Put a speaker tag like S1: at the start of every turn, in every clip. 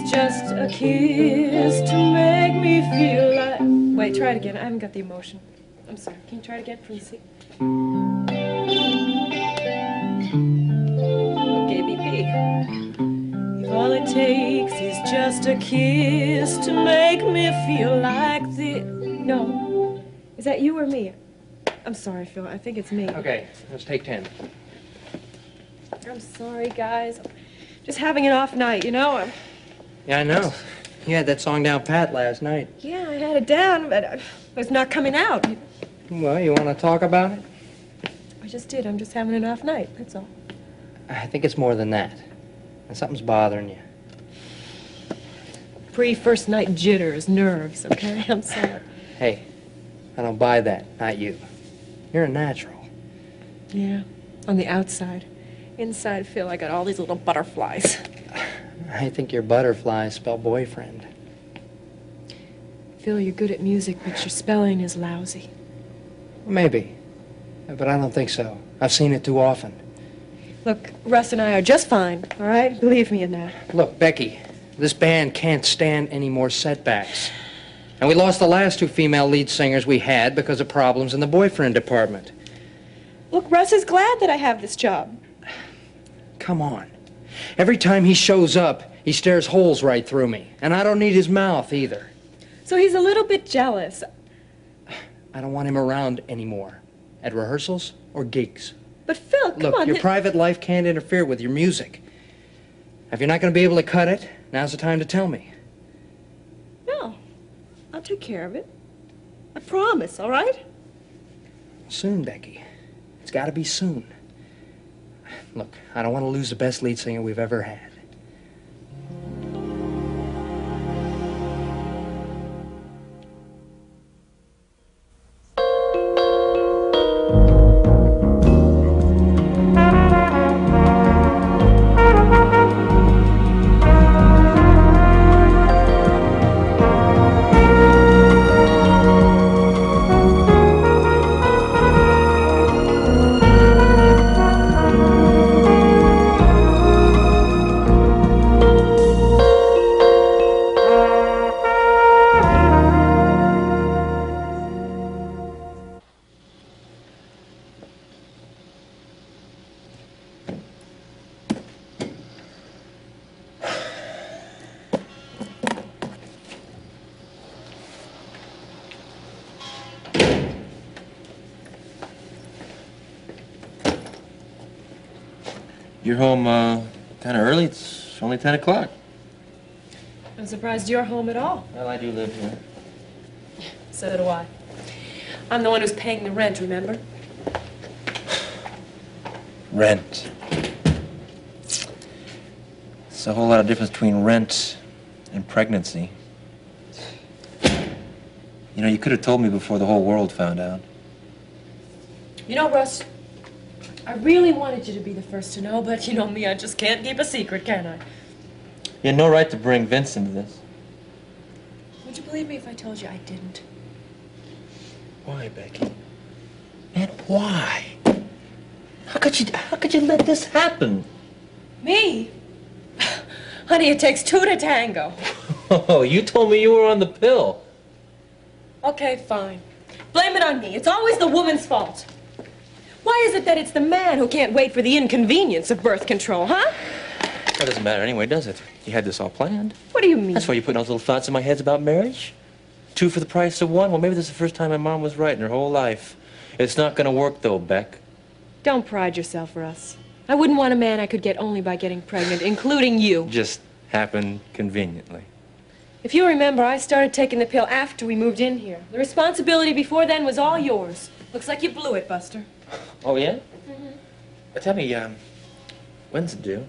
S1: just a kiss to make me feel like... Wait, try it again. I haven't got the emotion. I'm sorry. Can you try it again from the C? Okay, BP. If all it takes is just a kiss to make me feel like this... No. Is that you or me? I'm sorry, Phil. I think it's me.
S2: Okay, let's take 10.
S1: I'm sorry, guys. Just having an off night, you know?
S2: Yeah, I know. You had that song down pat last night.
S1: Yeah, I had it down, but it's not coming out.
S2: Well, you want to talk about it?
S1: I just did. I'm just having an off night, that's all.
S2: I think it's more than that. Something's bothering you.
S1: Pre-first night jitters, nerves, okay? I'm sorry.
S2: Hey, I don't buy that, not you. You're a natural.
S1: Yeah, on the outside. Inside, Phil, I got all these little butterflies.
S2: I think your butterflies spell boyfriend.
S1: Phil, you're good at music, but your spelling is lousy.
S2: Maybe, but I don't think so. I've seen it too often.
S1: Look, Russ and I are just fine, all right? Believe me in that.
S2: Look, Becky, this band can't stand any more setbacks. And we lost the last 2 female lead singers we had because of problems in the boyfriend department.
S1: Look, Russ is glad that I have this job.
S2: Come on. Every time he shows up, he stares holes right through me. And I don't need his mouth either.
S1: So he's a little bit jealous.
S2: I don't want him around anymore. At rehearsals or gigs.
S1: But Phil, come
S2: Look,
S1: on.
S2: your private life can't interfere with your music. If you're not going to be able to cut it, now's the time to tell me.
S1: No. I'll take care of it. I promise, all right?
S2: Soon, Becky. It's got to be soon. Look, I don't want to lose the best lead singer we've ever had.
S3: You're home kind of early. It's only 10 o'clock.
S1: I'm surprised you're home at all.
S3: Well, I do live here.
S1: So do I. I'm the one who's paying the rent, remember?
S3: Rent. It's a whole lot of difference between rent and pregnancy. You know, you could have told me before the whole world found out.
S1: You know, Russ, I really wanted you to be the first to know, but you know me, I just can't keep a secret, can I?
S3: You had no right to bring Vince into this.
S1: Would you believe me if I told you I didn't?
S3: Why, Becky? Man, why? How could you let this happen?
S1: Me? Honey, it takes 2 to tango.
S3: Oh, you told me you were on the pill.
S1: Okay, fine. Blame it on me. It's always the woman's fault. Why is it that it's the man who can't wait for the inconvenience of birth control, huh?
S3: That doesn't matter anyway, does it? You had this all planned.
S1: What do you mean?
S3: That's why you're putting all those little thoughts in my head about marriage. 2 for the price of 1. Well, maybe this is the first time my mom was right in her whole life. It's not going to work, though, Beck.
S1: Don't pride yourself, Russ. I wouldn't want a man I could get only by getting pregnant, including you.
S3: Just happened conveniently.
S1: If you remember, I started taking the pill after we moved in here. The responsibility before then was all yours. Looks like you blew it, Buster.
S3: Oh, yeah? Tell me, when's it due?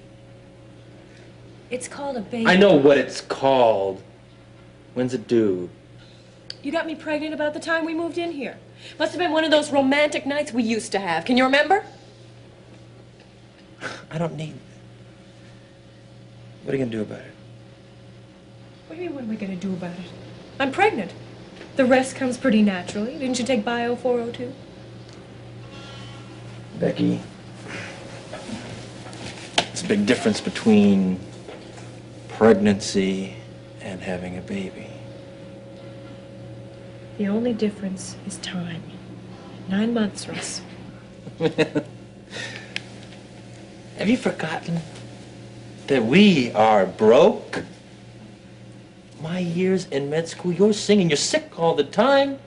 S1: It's called a baby.
S3: I know what it's called. When's it due?
S1: You got me pregnant about the time we moved in here. Must have been one of those romantic nights we used to have. Can you remember?
S3: I don't need... What are you going to do about it?
S1: What do you mean, what am I going to do about it? I'm pregnant. The rest comes pretty naturally. Didn't you take Bio 402?
S3: Becky, there's a big difference between pregnancy and having a baby.
S1: The only difference is time. 9 months, Russ.
S3: Have you forgotten that we are broke? My years in med school, you're singing, you're sick all the time.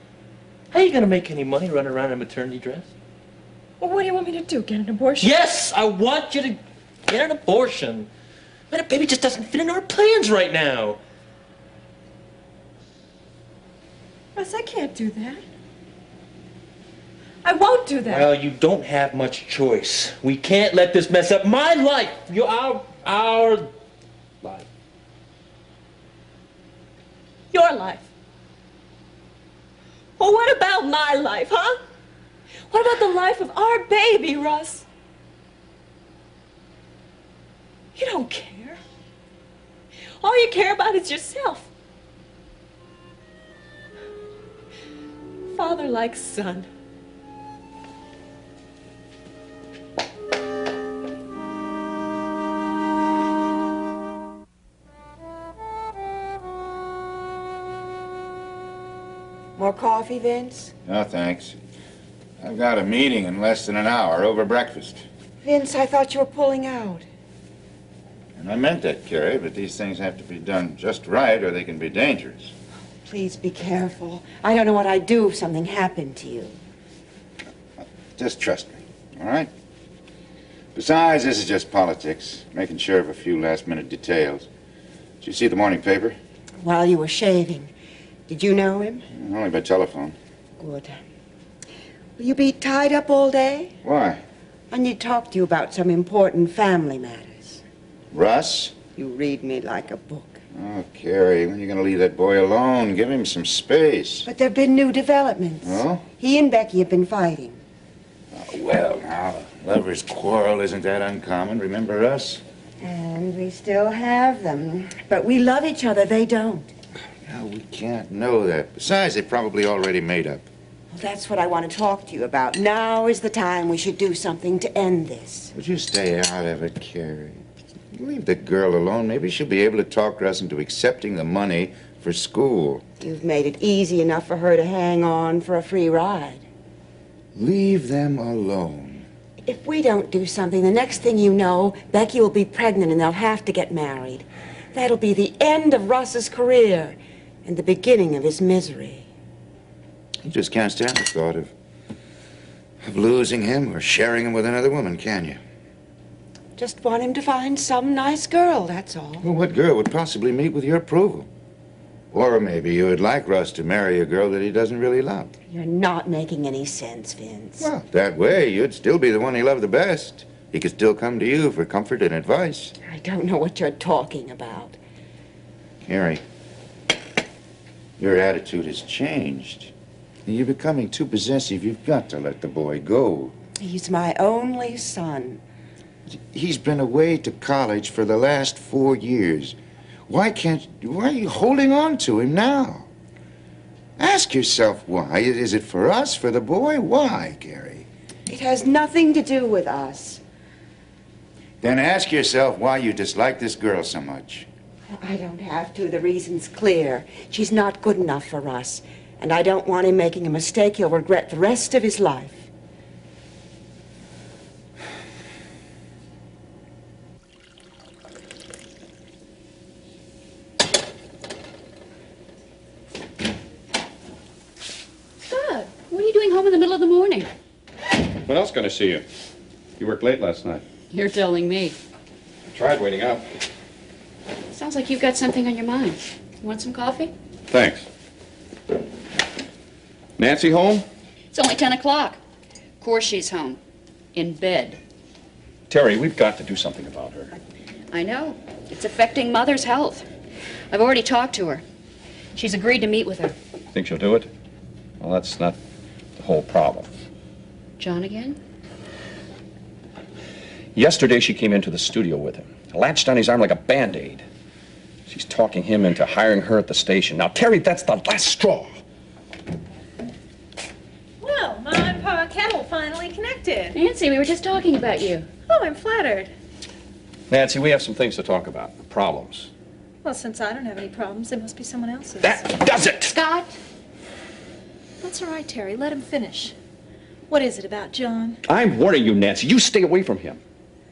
S3: How are you going to make any money running around in a maternity dress?
S1: Well, what do you want me to do? Get an abortion?
S3: Yes, I want you to get an abortion. Man, a baby just doesn't fit in our plans right now.
S1: Russ, I can't do that. I won't do that.
S3: Well, you don't have much choice. We can't let this mess up my life. Our life.
S1: Your life. Well, what about my life, huh? What about the life of our baby, Russ? You don't care. All you care about is yourself. Father like son.
S4: More coffee, Vince?
S5: No, thanks. I've got a meeting in less than an hour over breakfast.
S4: Vince, I thought you were pulling out.
S5: And I meant that, Carrie, but these things have to be done just right or they can be dangerous.
S4: Please be careful. I don't know what I'd do if something happened to you.
S5: Just trust me, all right? Besides, this is just politics, making sure of a few last-minute details. Did you see the morning paper?
S4: While you were shaving. Did you know him?
S5: Only by telephone.
S4: Good. Will you be tied up all day?
S5: Why?
S4: I need to talk to you about some important family matters.
S5: Russ?
S4: You read me like a book.
S5: Oh, Carrie, when are you going to leave that boy alone? Give him some space.
S4: But there have been new developments.
S5: Oh?
S4: He and Becky have been fighting.
S5: Oh, well, now, a lover's quarrel isn't that uncommon. Remember us?
S4: And we still have them. But we love each other. They don't.
S5: No, we can't know that. Besides, they probably already made up.
S4: Well, that's what I want to talk to you about. Now is the time we should do something to end this.
S5: Would you stay out of it, Carrie? Leave the girl alone. Maybe she'll be able to talk us into accepting the money for school.
S4: You've made it easy enough for her to hang on for a free ride.
S5: Leave them alone.
S4: If we don't do something, the next thing you know, Becky will be pregnant and they'll have to get married. That'll be the end of Russ's career and the beginning of his misery.
S5: You just can't stand the thought of losing him or sharing him with another woman, can you?
S4: Just want him to find some nice girl, that's all.
S5: Well, what girl would possibly meet with your approval? Or maybe you would like Russ to marry a girl that he doesn't really love.
S4: You're not making any sense, Vince.
S5: Well, that way, you'd still be the one he loved the best. He could still come to you for comfort and advice.
S4: I don't know what you're talking about.
S5: Carrie, your attitude has changed. You're becoming too possessive. You've got to let the boy go.
S4: He's my only son.
S5: He's been away to college for the last 4 years. Why are you holding on to him now? Ask yourself why. Is it for us, for the boy? Why, Carrie?
S4: It has nothing to do with us.
S5: Then ask yourself why you dislike this girl so much.
S4: I don't have to. The reason's clear. She's not good enough for us. And I don't want him making a mistake he'll regret the rest of his life.
S6: Bud, what are you doing home in the middle of the morning?
S7: When else going to see you? You worked late last night.
S6: You're telling me.
S7: I tried waiting up.
S6: Sounds like you've got something on your mind. You want some coffee?
S7: Thanks. Nancy home?
S6: It's only 10 o'clock. Of course she's home. In bed.
S7: Terry, we've got to do something about her.
S6: I know. It's affecting Mother's health. I've already talked to her. She's agreed to meet with her.
S7: Think she'll do it? Well, that's not the whole problem.
S6: John again?
S7: Yesterday she came into the studio with him. Latched on his arm like a Band-Aid. She's talking him into hiring her at the station. Now, Terry, that's the last straw.
S1: Well, Ma and Pa Kettle finally connected.
S6: Nancy, we were just talking about you.
S1: Oh, I'm flattered.
S7: Nancy, we have some things to talk about. Problems.
S8: Well, since I don't have any problems, there must be someone else's.
S7: That does it!
S6: Scott?
S8: That's all right, Terry. Let him finish. What is it about John?
S7: I'm warning you, Nancy. You stay away from him.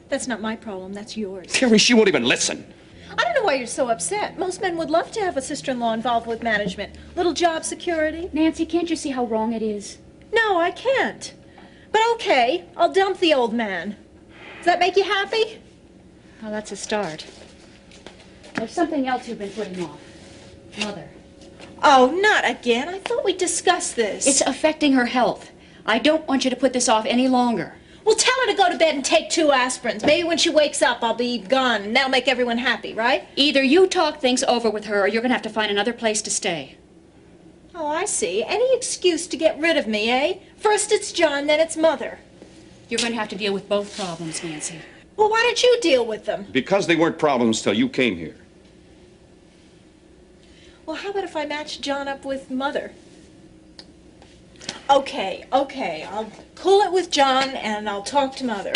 S8: That's not my problem. That's yours.
S7: Terry, she won't even listen.
S8: I don't know why you're so upset. Most men would love to have a sister-in-law involved with management. Little job security.
S6: Nancy, can't you see how wrong it is?
S8: No, I can't. But okay, I'll dump the old man. Does that make you happy?
S6: Well, that's a start. There's something else you've been putting off. Mother.
S8: Oh, not again. I thought we discussed this.
S6: It's affecting her health. I don't want you to put this off any longer.
S8: Well, tell her to go to bed and take 2 aspirins. Maybe when she wakes up, I'll be gone, and that'll make everyone happy, right?
S6: Either you talk things over with her, or you're going to have to find another place to stay.
S8: Oh, I see. Any excuse to get rid of me, eh? First it's John, then it's Mother.
S6: You're going to have to deal with both problems, Nancy.
S8: Well, why don't you deal with them?
S7: Because they weren't problems till you came here.
S8: Well, how about if I match John up with Mother? Okay. I'll cool it with John, and I'll talk to Mother.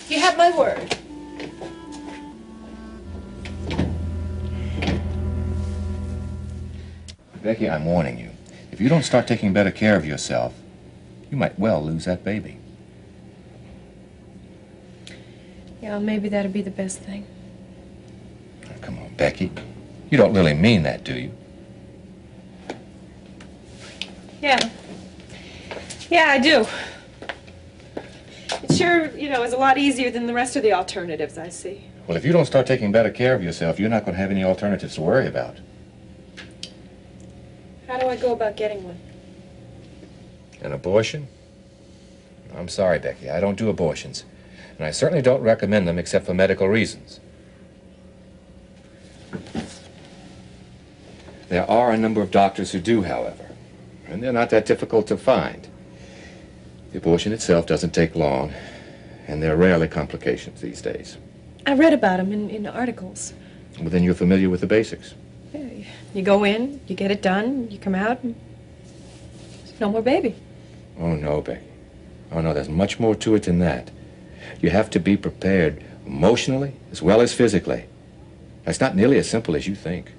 S8: You have my word.
S9: Becky, I'm warning you. If you don't start taking better care of yourself, you might well lose that baby.
S1: Yeah, well, maybe that'd be the best thing.
S9: Oh, come on, Becky. You don't really mean that, do you?
S1: Yeah. Yeah, I do. It sure, is a lot easier than the rest of the alternatives I see.
S9: Well, if you don't start taking better care of yourself, you're not going to have any alternatives to worry about.
S1: How do I go about getting one?
S9: An abortion? I'm sorry, Becky. I don't do abortions. And I certainly don't recommend them except for medical reasons. There are a number of doctors who do, however. And they're not that difficult to find. The abortion itself doesn't take long. And there are rarely complications these days.
S1: I read about them in articles.
S9: Well, then you're familiar with the basics.
S1: Yeah, you go in, you get it done, you come out, and there's no more baby.
S9: Oh, no, Becky. Oh, no, there's much more to it than that. You have to be prepared emotionally as well as physically. It's not nearly as simple as you think.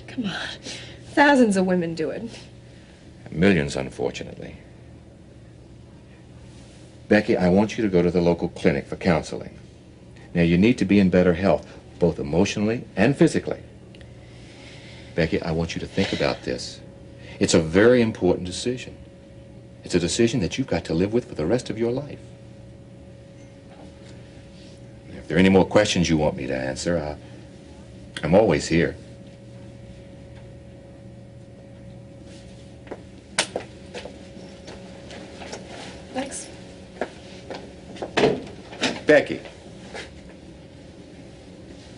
S1: Come on. Thousands of women do it.
S9: Millions, unfortunately. Becky, I want you to go to the local clinic for counseling. Now, you need to be in better health, both emotionally and physically. Becky, I want you to think about this. It's a very important decision. It's a decision that you've got to live with for the rest of your life. If there are any more questions you want me to answer, I'm always here.
S1: Thanks.
S9: Becky,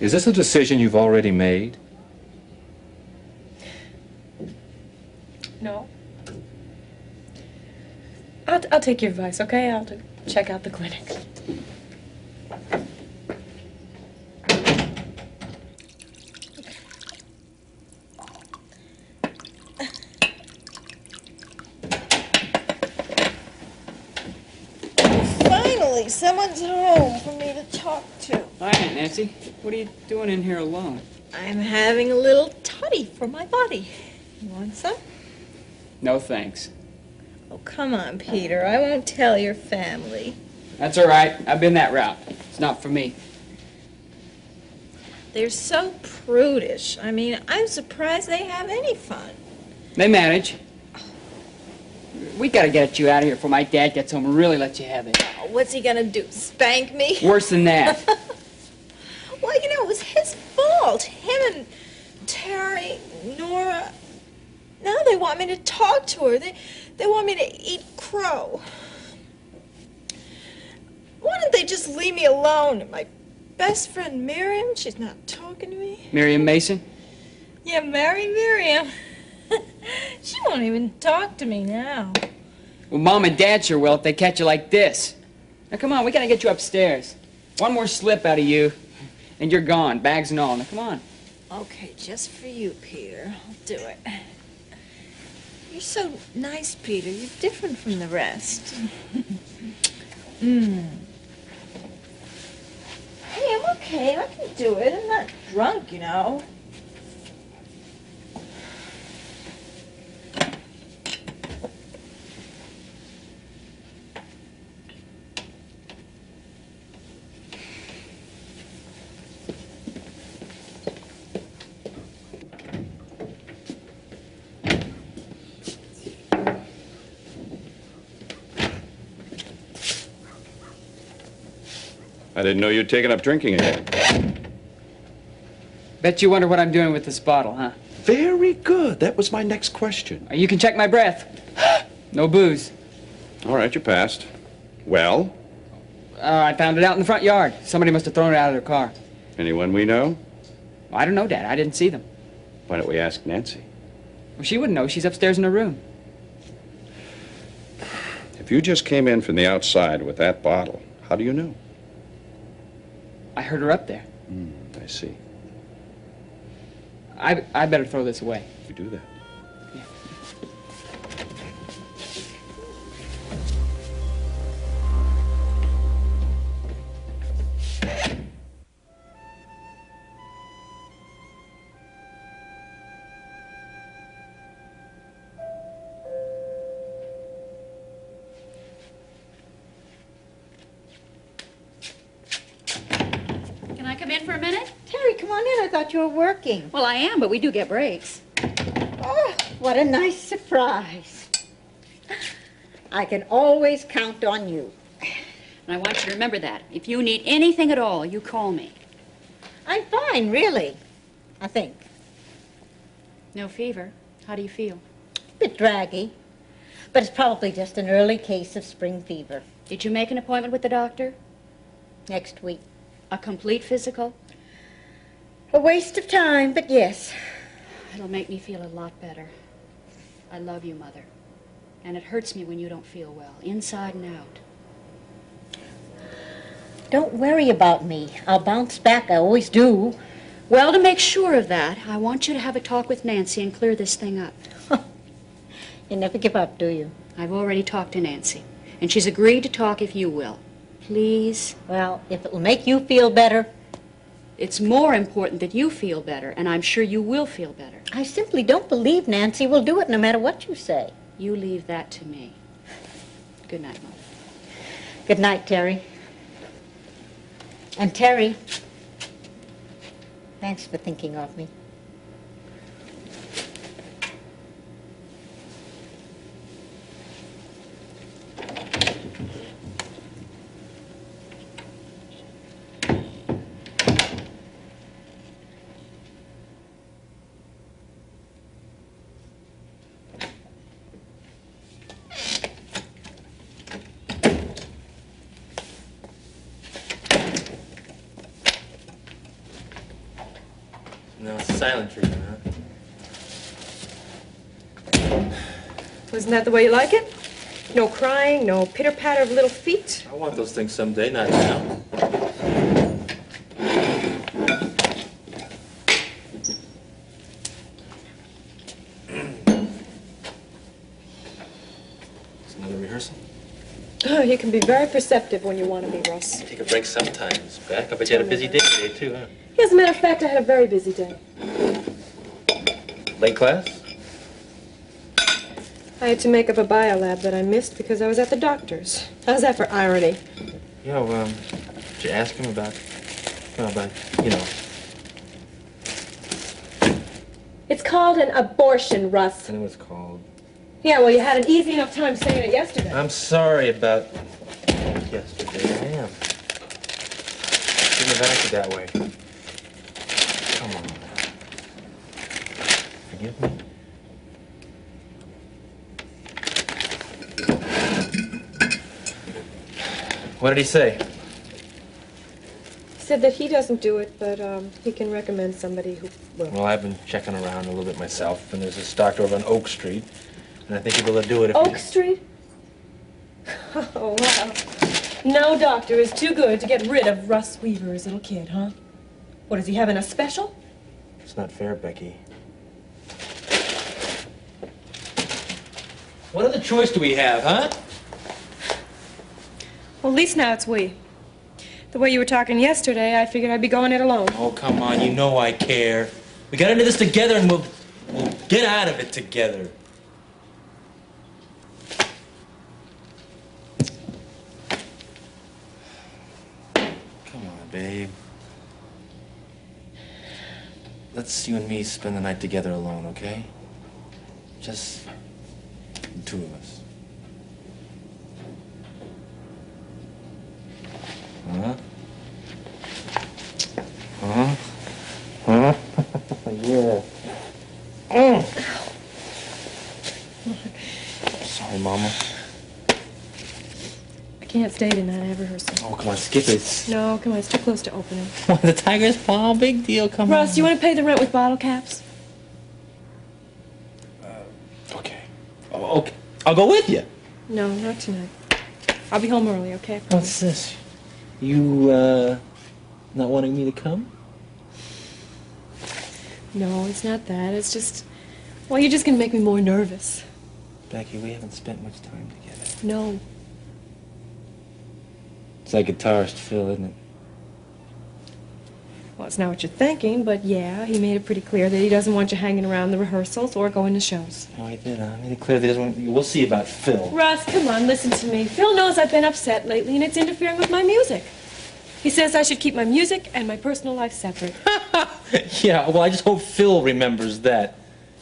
S9: is this a decision you've already made?
S1: No. I'll take your advice, okay? I'll check out the clinic.
S8: Finally, someone's home for me to talk to.
S10: Hi, Aunt Nancy. What are you doing in here alone?
S8: I'm having a little toddy for my body. You want some?
S10: No, thanks.
S8: Oh, come on, Peter. I won't tell your family.
S10: That's all right. I've been that route. It's not for me.
S8: They're so prudish. I mean, I'm surprised they have any fun.
S10: They manage. We gotta get you out of here before my dad gets home and really lets you have it.
S8: Oh, what's he gonna do, spank me?
S10: Worse than that.
S8: Well, it was his fault. Him and Terry, Nora. Now they want me to talk to her. They want me to eat crow. Why don't they just leave me alone? My best friend Miriam, she's not talking to me.
S10: Miriam Mason?
S8: Yeah, marry Miriam. She won't even talk to me now.
S10: Well, Mom and Dad sure will if they catch you like this. Now, come on, we gotta get you upstairs. One more slip out of you, and you're gone, bags and all. Now, come on.
S8: Okay, just for you, Peter. I'll do it. You're so nice, Peter. You're different from the rest. Hey, am okay. I can do it. I'm not drunk, you know.
S7: I didn't know you'd taken up drinking again.
S10: Bet you wonder what I'm doing with this bottle, huh?
S7: Very good. That was my next question.
S10: You can check my breath. No booze.
S7: All right, you passed. Well,
S10: I found it out in the front yard. Somebody must have thrown it out of their car.
S7: anyone we know?
S10: I don't know, Dad. I didn't see them.
S7: Why don't we ask Nancy?
S10: Well, she wouldn't know. She's upstairs in her room.
S7: If you just came in from the outside with that bottle, how do you know?
S10: I heard her up there.
S7: I see.
S10: I better throw this away.
S7: You do that.
S6: Can I come in for a minute?
S11: Terry, come on in. I thought you were working.
S6: Well, I am, but we do get breaks.
S11: Oh, what a nice surprise. I can always count on you.
S6: And I want you to remember that. If you need anything at all, you call me.
S11: I'm fine, really. I think.
S6: No fever. How do you feel?
S11: A bit draggy. But it's probably just an early case of spring fever.
S6: Did you make an appointment with the doctor?
S11: Next week.
S6: A complete physical?
S11: A waste of time, but yes.
S6: It'll make me feel a lot better. I love you, Mother. And it hurts me when you don't feel well, inside and out.
S11: Don't worry about me. I'll bounce back. I always do.
S6: Well, to make sure of that, I want you to have a talk with Nancy and clear this thing up.
S11: You never give up, do you?
S6: I've already talked to Nancy, and she's agreed to talk if you will. Please?
S11: Well, if it will make you feel better.
S6: It's more important that you feel better, and I'm sure you will feel better.
S11: I simply don't believe Nancy will do it no matter what you say.
S6: You leave that to me. Good night, Mother.
S11: Good night, Terry. And Terry, thanks for thinking of me.
S3: No, it's silent treatment, huh?
S1: Isn't that the way you like it? No crying, no pitter-patter of little feet.
S3: I want those things someday, not now. It's another rehearsal.
S1: Oh, you can be very perceptive when you want to be, Russ.
S3: Take a break sometimes. Back. I bet you had a busy day today, too, huh?
S1: As a matter of fact, I had a very busy day.
S3: Late class?
S1: I had to make up a biolab that I missed because I was at the doctor's. How's that for irony?
S3: Yo, did you ask him about, you know.
S1: It's called an abortion, Russ.
S3: I know what it's called.
S1: Yeah, well, you had an easy enough time saying it yesterday.
S3: I'm sorry about yesterday. I am. Shouldn't have acted that way. Come on. Forgive me? What did he say?
S1: He said that he doesn't do it, but he can recommend somebody who will.
S3: Well, I've been checking around a little bit myself, and there's this doctor over on Oak Street, and I think he'll be able to do it if
S1: Oak Street? Oh, wow. No doctor is too good to get rid of Russ Weaver, his little kid, huh? What, is he having a special?
S3: It's not fair, Becky. What other choice do we have, huh?
S1: Well, at least now it's we. The way you were talking yesterday, I figured I'd be going it alone.
S3: Oh, come on, you know I care. We got into this together and we'll get out of it together. Come on, babe. Let's you and me spend the night together alone, okay? Just the two of us. Huh? Huh? Huh? Yeah. Sorry, Mama.
S1: I can't stay tonight. I have rehearsal.
S3: Oh, come on, skip it.
S1: No, come on. It's too close to opening.
S3: What, the Tiger's Paw? Big deal, come on.
S1: Russ, you want to pay the rent with bottle caps?
S3: Okay. Oh, okay. I'll go with you.
S1: No, not tonight. I'll be home early, okay? I promise.
S3: What's this? You, not wanting me to come?
S1: No, it's not that. It's just... Well, you're just going to make me more nervous.
S3: Becky, we haven't spent much time together.
S1: No.
S3: It's like guitarist Phil, isn't it?
S1: Well, it's not what you're thinking, but yeah, he made it pretty clear that he doesn't want you hanging around the rehearsals or going to shows.
S3: Oh, he did, huh? I made it clear that he doesn't want... We'll see about Phil.
S1: Russ, come on, listen to me. Phil knows I've been upset lately, and it's interfering with my music. He says I should keep my music and my personal life separate.
S3: Yeah, well, I just hope Phil remembers that.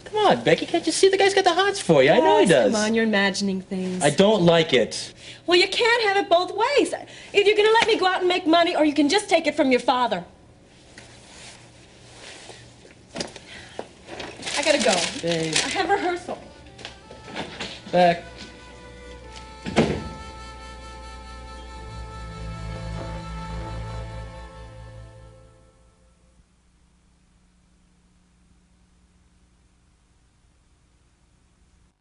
S3: Come on, Becky, can't you see the guy's got the hots for you? I know he
S1: Russ,
S3: does.
S1: Come on, you're imagining things.
S3: I don't like it.
S1: Well, you can't have it both ways. Either you're going to let me go out and make money, or you can just take it from your father. I gotta go.
S3: Babe.
S1: I have rehearsal.
S3: Beck.